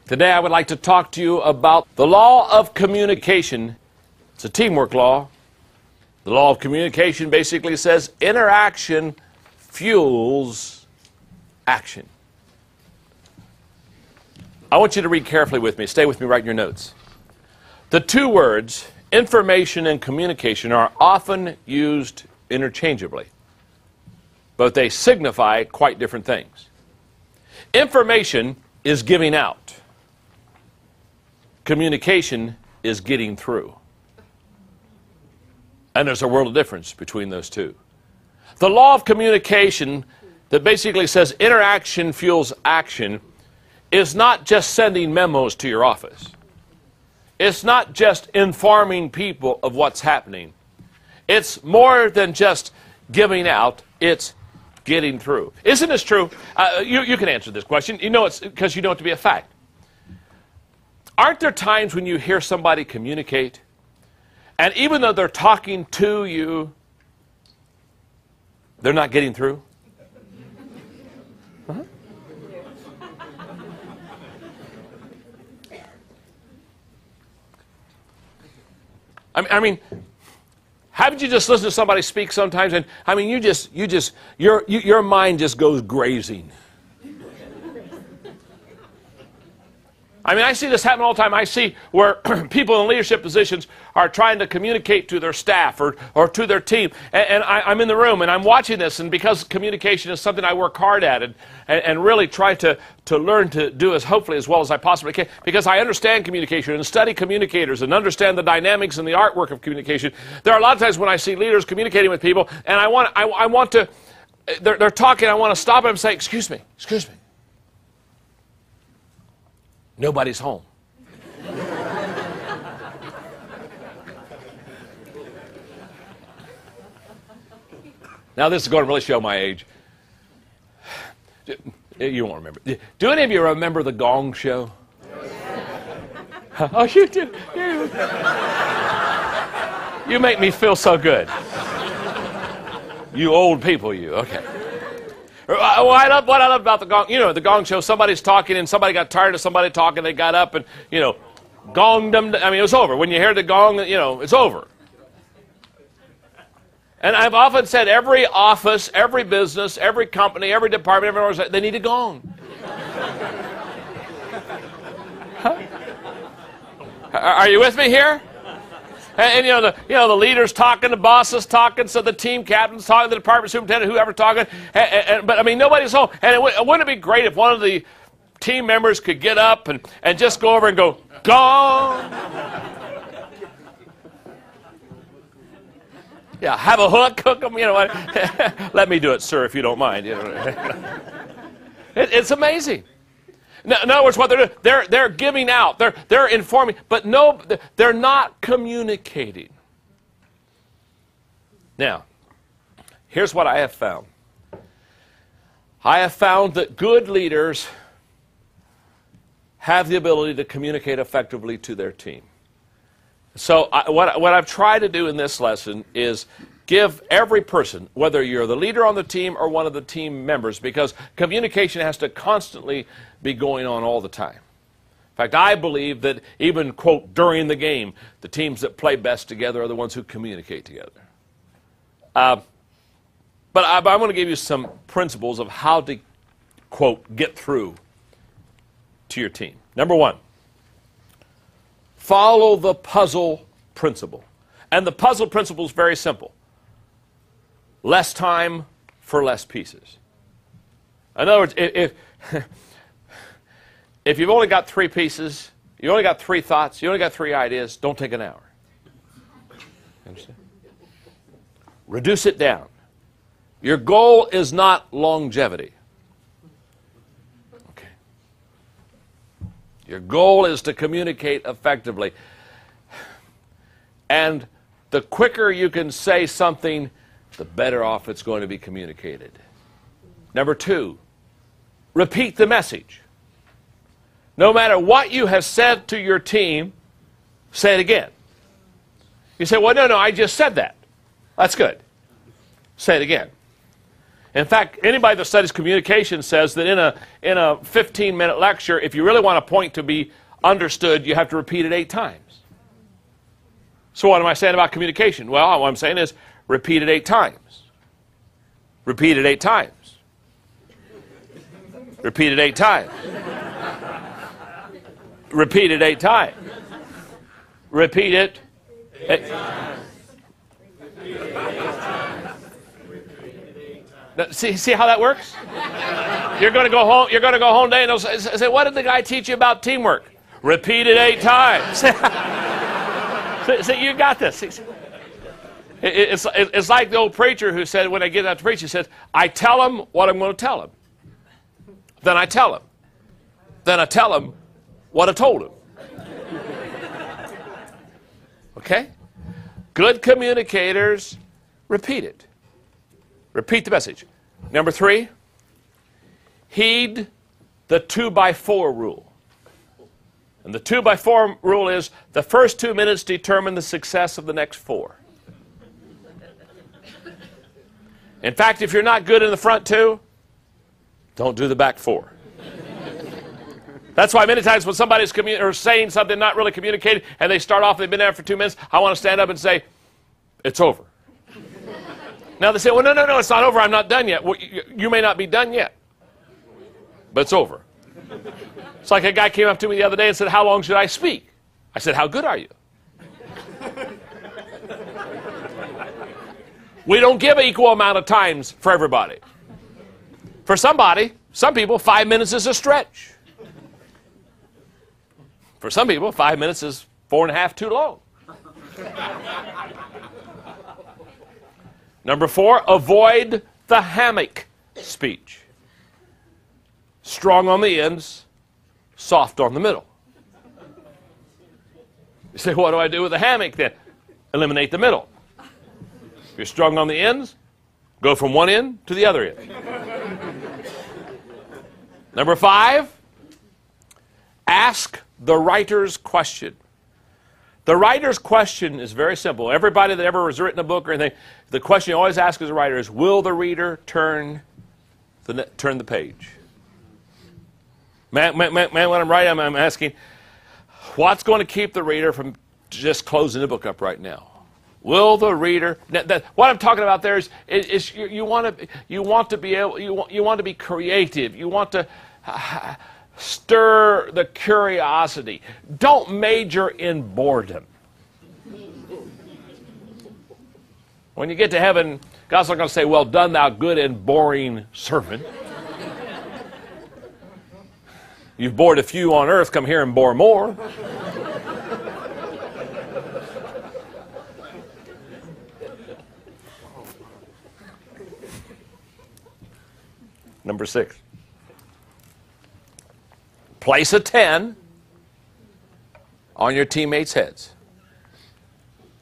Today I would like to talk to you about the law of communication. It's a teamwork law. The law of communication basically says interaction fuels action. I want you to read carefully with me. Stay with me, write in your notes. The two words, information and communication, are often used interchangeably, but they signify quite different things. Information is giving out. Communication is getting through. And there's a world of difference between those two. The law of communication that basically says interaction fuels action is not just sending memos to your office. It's not just informing people of what's happening. It's more than just giving out. It's getting through. Isn't this true? You can answer this question. You know it's because you know it to be a fact. Aren't there times when you hear somebody communicate, and even though they're talking to you, they're not getting through? Uh-huh. I mean, haven't you just listened to somebody speak sometimes, and I mean, your mind just goes grazing. I mean, I see this happen all the time. I see where people in leadership positions are trying to communicate to their staff or to their team. And I'm in the room and I'm watching this, and because communication is something I work hard at and really try to learn to do hopefully as well as I possibly can, because I understand communication and study communicators and understand the dynamics and the artwork of communication. There are a lot of times when I see leaders communicating with people, and I want to, they're talking, I want to stop them and say, excuse me. Nobody's home. Now this is going to really show my age. You won't remember. Do any of you remember the Gong Show? Oh, you do. You make me feel so good. You old people, you. Okay. What I love about the Gong, the Gong Show, somebody's talking and somebody got tired of somebody talking, they got up and, gonged them. I mean, it was over. When you hear the gong, it's over. And I've often said every office, every business, every company, every department, every organization, they need a gong. Huh? Are you with me here? And the leaders talking, the bosses talking, so the team captains talking, the department superintendent, whoever talking. But I mean, nobody's home. And wouldn't it be great if one of the team members could get up and just go over and go, gong? Yeah, have a hook them. Let me do it, sir, if you don't mind. It's amazing. In other words, what they're giving out, they're informing, but no, they're not communicating. Now, here's what I have found. I have found that good leaders have the ability to communicate effectively to their team. So what I've tried to do in this lesson is give every person, whether you're the leader on the team or one of the team members, because communication has to constantly be going on all the time. In fact, I believe that even, quote, during the game, the teams that play best together are the ones who communicate together. But I'm going to give you some principles of how to, quote, get through to your team. Number one, follow the puzzle principle. And the puzzle principle is very simple. Less time for less pieces. In other words, if you've only got 3 pieces, you only got 3 thoughts, you only got 3 ideas, don't take an hour. Understand? Reduce it down. Your goal is not longevity. Okay. Your goal is to communicate effectively. And the quicker you can say something, the better off it's going to be communicated. Number 2, repeat the message. No matter what you have said to your team, say it again. You say, well, no, I just said that. That's good. Say it again. In fact, anybody that studies communication says that in a 15-minute lecture, if you really want a point to be understood, you have to repeat it 8 times. So what am I saying about communication? Well, what I'm saying is repeat it 8 times. Repeat it 8 times. Repeat it 8 times. Repeat it 8 times. Repeat it 8 times. See how that works? You're going to go home. You're going to go home today and they'll say, "What did the guy teach you about teamwork?" Repeat it 8 times. See, you got this. It's like the old preacher who said, when I get out to preach, he says, "I tell him what I'm going to tell him. Then I tell him. Then I tell him what I told him." Okay? Good communicators repeat it. Repeat the message. Number 3, heed the 2x4 rule. And the 2x4 rule is the first 2 minutes determine the success of the next 4. In fact, if you're not good in the front 2, don't do the back 4. That's why many times when somebody's saying something not really communicated and they start off, they've been there for 2 minutes, I want to stand up and say, "It's over." Now they say, "Well, no, it's not over. I'm not done yet." Well, you may not be done yet, but it's over. It's like a guy came up to me the other day and said, "How long should I speak?" I said, "How good are you?" We don't give an equal amount of times for everybody. For some people, 5 minutes is a stretch. For some people, 5 minutes is 4.5 too long. Number 4, avoid the hammock speech. Strong on the ends, soft on the middle. You say, "What do I do with the hammock then?" Eliminate the middle. If you're strong on the ends, go from one end to the other end. Number 5, ask the writer's question. The writer's question is very simple. Everybody that ever has written a book or anything, the question you always ask as a writer is, will the reader turn the page? Man, when I'm writing, I'm asking, what's going to keep the reader from just closing the book up right now? Will the reader? What I'm talking about there is you want to be creative. You want to stir the curiosity. Don't major in boredom. When you get to heaven, God's not going to say, "Well done, thou good and boring servant. You've bored a few on earth, come here and bore more." Number 6. Place a 10 on your teammates' heads.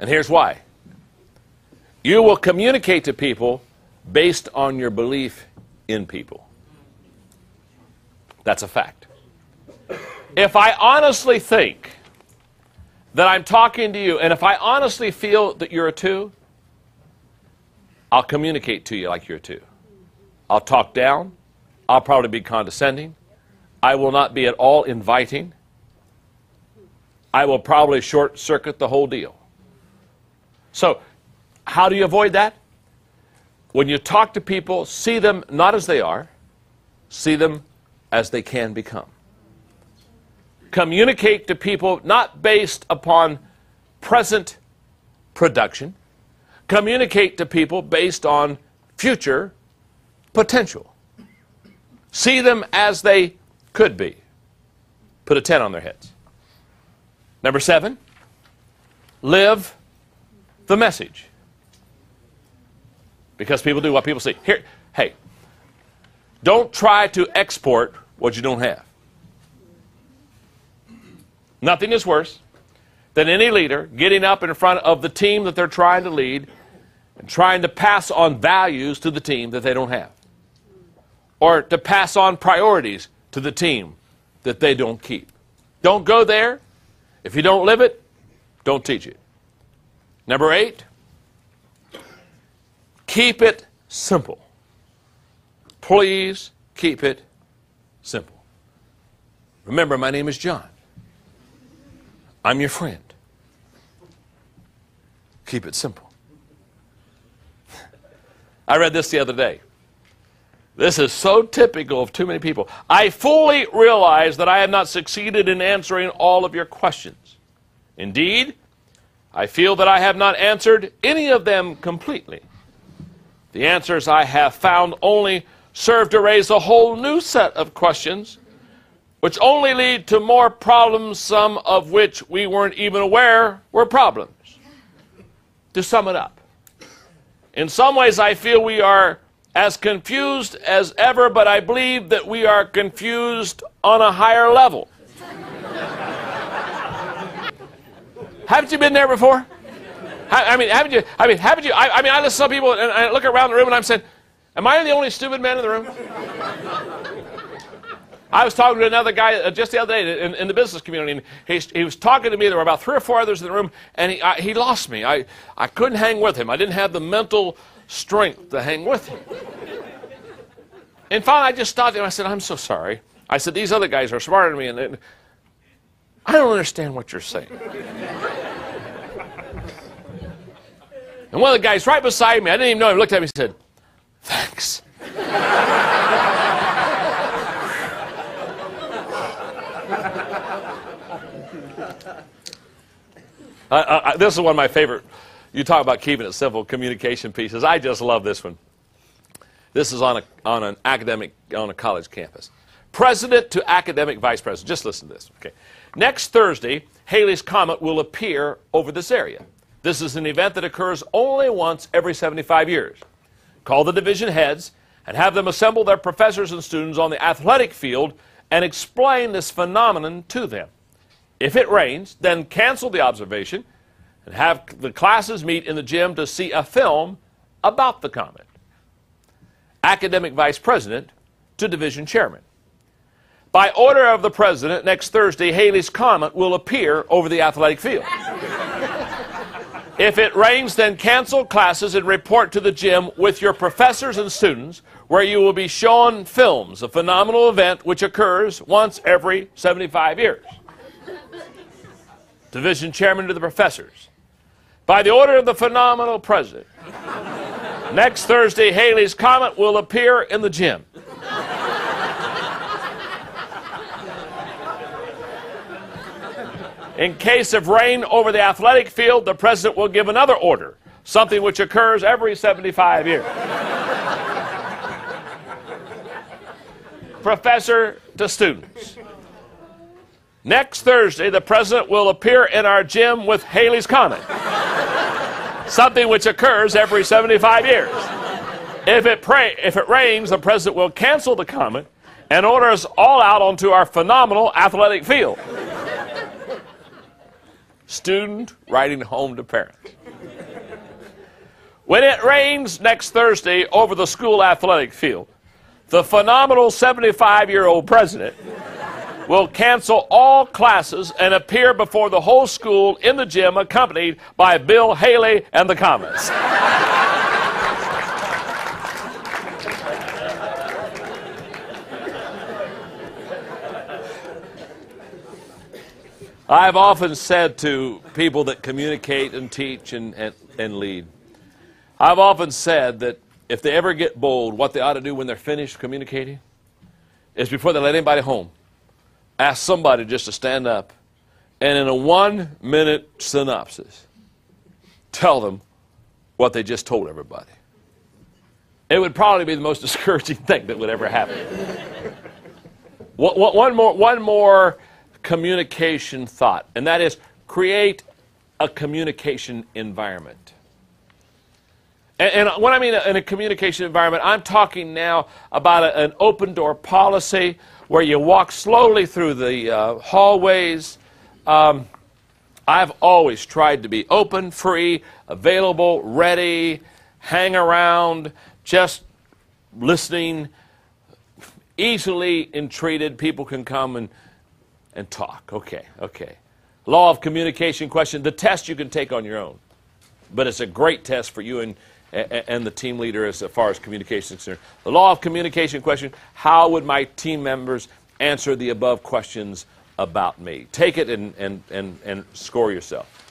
And here's why. You will communicate to people based on your belief in people. That's a fact. If I honestly think that I'm talking to you, and if I honestly feel that you're a 2, I'll communicate to you like you're a 2. I'll talk down. I'll probably be condescending. I will not be at all inviting. I will probably short-circuit the whole deal. So, how do you avoid that? When you talk to people, see them not as they are, see them as they can become. Communicate to people not based upon present production. Communicate to people based on future potential. See them as they could be. Put a 10 on their heads. Number 7, live the message. Because people do what people say. Here, hey, don't try to export what you don't have. Nothing is worse than any leader getting up in front of the team that they're trying to lead and trying to pass on values to the team that they don't have. Or to pass on priorities to the team that they don't keep. Don't go there. If you don't live it, don't teach it. Number 8, keep it simple. Please keep it simple. Remember, my name is John. I'm your friend. Keep it simple. I read this the other day. This is so typical of too many people. I fully realize that I have not succeeded in answering all of your questions. Indeed, I feel that I have not answered any of them completely. The answers I have found only serve to raise a whole new set of questions, which only lead to more problems, some of which we weren't even aware were problems. To sum it up, in some ways I feel we are as confused as ever, but I believe that we are confused on a higher level. Haven't you been there before? I mean, haven't you? I listen to some people and I look around the room and I'm saying, am I the only stupid man in the room? I was talking to another guy just the other day in the business community, and he was talking to me. There were about 3 or 4 others in the room, and he lost me. I couldn't hang with him. I didn't have the mental strength to hang with him. And finally, I just stopped him. I said, I'm so sorry. I said, these other guys are smarter than me, and I don't understand what you're saying. And one of the guys right beside me, I didn't even know him, looked at me and said, thanks. This is one of my favorite. You talk about keeping it simple, communication pieces. I just love this one. This is on a college campus. President to academic vice president. Just listen to this. Okay. Next Thursday, Halley's Comet will appear over this area. This is an event that occurs only once every 75 years. Call the division heads and have them assemble their professors and students on the athletic field and explain this phenomenon to them. If it rains, then cancel the observation and have the classes meet in the gym to see a film about the comet. Academic vice president to division chairman. By order of the president, next Thursday, Halley's Comet will appear over the athletic field. If it rains, then cancel classes and report to the gym with your professors and students, where you will be shown films, a phenomenal event which occurs once every 75 years. Division chairman to the professors. By the order of the phenomenal president, next Thursday, Halley's Comet will appear in the gym. In case of rain over the athletic field, the president will give another order, something which occurs every 75 years. Professor to students. Next Thursday, the president will appear in our gym with Halley's Comet, something which occurs every 75 years. If it rains, the president will cancel the comet and order us all out onto our phenomenal athletic field. Student writing home to parents. When it rains next Thursday over the school athletic field, the phenomenal 75-year-old president will cancel all classes and appear before the whole school in the gym accompanied by Bill Haley and the Comets. I've often said to people that communicate and teach and lead, I've often said that if they ever get bold, what they ought to do when they're finished communicating is before they let anybody home, ask somebody just to stand up and in a 1-minute synopsis, tell them what they just told everybody. It would probably be the most discouraging thing that would ever happen. One more communication thought, and that is create a communication environment. And when I mean in a communication environment, I'm talking now about an open door policy where you walk slowly through the hallways. I've always tried to be open, free, available, ready, hang around, just listening, easily entreated. People can come and talk. Okay. Law of communication question, the test you can take on your own. But it's a great test for you and and the team leader as far as communication is concerned. The law of communication question, how would my team members answer the above questions about me? Take it and score yourself.